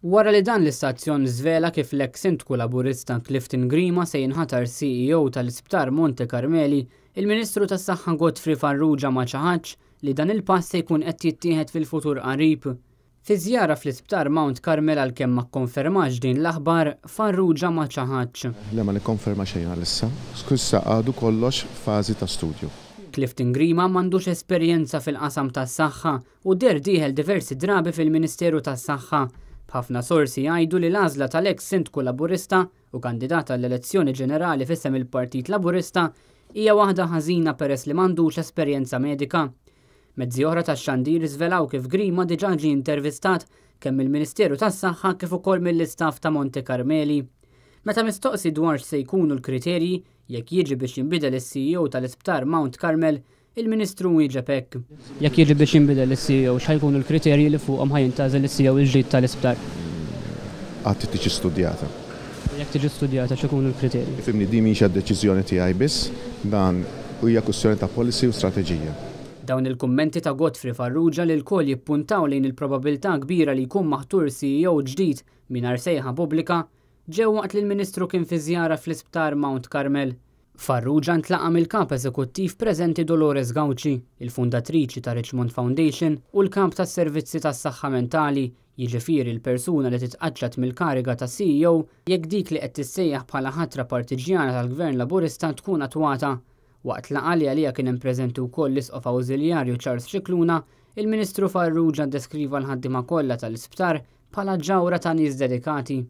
Wara li dan l-istazzjon żvela kif l-eks sindku laburista Clifton Grima se jinħatar CEO tal-Isptar Monte Carmeli, il-Ministru tas-Saħħa Godfrey Farrugia ma ċaħadx li dan il-pass se jkun qed jittieħed fil-futur qarib. Fi żjara fl-Isptar Mount Carmel għalkemm ma kkonfermax din l-aħbar, Farrugia ma ċaħadx. Le ma nikkonferma xejn għalissa. Skussa għadu kollox fażi ta' studju. Clifton Grima m'għandux esperjenza fil-qasam tas-saħħa u dieħel diversi drabi fil-Ministeru tas-Saħħa. B'ħafna sorsi jgħidu li l-għażla tal-eks sindku laburista u kandidata għall-elezzjoni ġenerali f'isem il-Partit Laburista hija waħda ħażina peress li m'għandux esperjenza medika. Mezzi oħra tax-xandir żvelaw kif Grima diġà ġie intervistat kemm mill-Ministeru tas-Saħħa kif ukoll mill-istaff ta' Monte Carmeli. Meta mistoqsi dwar se jkunu l-kriterji jekk jiġi biex jinbidel is-CEO tal-Isptar Mount Carmel, il-Ministru wieġeb hekk. Jekk jiġi biex jinbidel is-CEO x'ħajkunu l-kriterji li fuqhom ħajintażel is-CEO il-ġdid tal-Isptar? Għad tiġi studjata. Jekk tiġi studjata x'ikunu l-kriterji? Fimni di mhix deċiżjoni tiegħi biss, dan hija kwestjoni ta' policy u strateġija. Dawn il-kummenti ta' Godfrey Farrugia li l-koll jippuntaw lejn il-probabilità kbira li jkun maħtur CEO ġdid mingħajr sejħa pubblika ġew waqt li l-Ministru kien fi żjara fl-Isptar Mount Carmel. Farrugia ntlaqa mill-kap eżekuttiv preżenti Dolores Gauci, il-fundatriċi ta' Richmond Foundation u l-kap tas-servizzi tas-saħħa mentali, jiġifieri l-persuna li titqaċċad mill-kariga ta' CEO jekk dik li qed tissejjaħ bħala ħatra partiġjana tal-Gvern Laburista tkun attwata. Waqt laqgħa li għalija kien hemm preżenti wkoll l-Isqof Awżiljarju Charles Scicluna, il-Ministru Farrugia ddeskriva l-ħaddiema kollha tal-Isptar bħala ġawra ta' nies dedikati.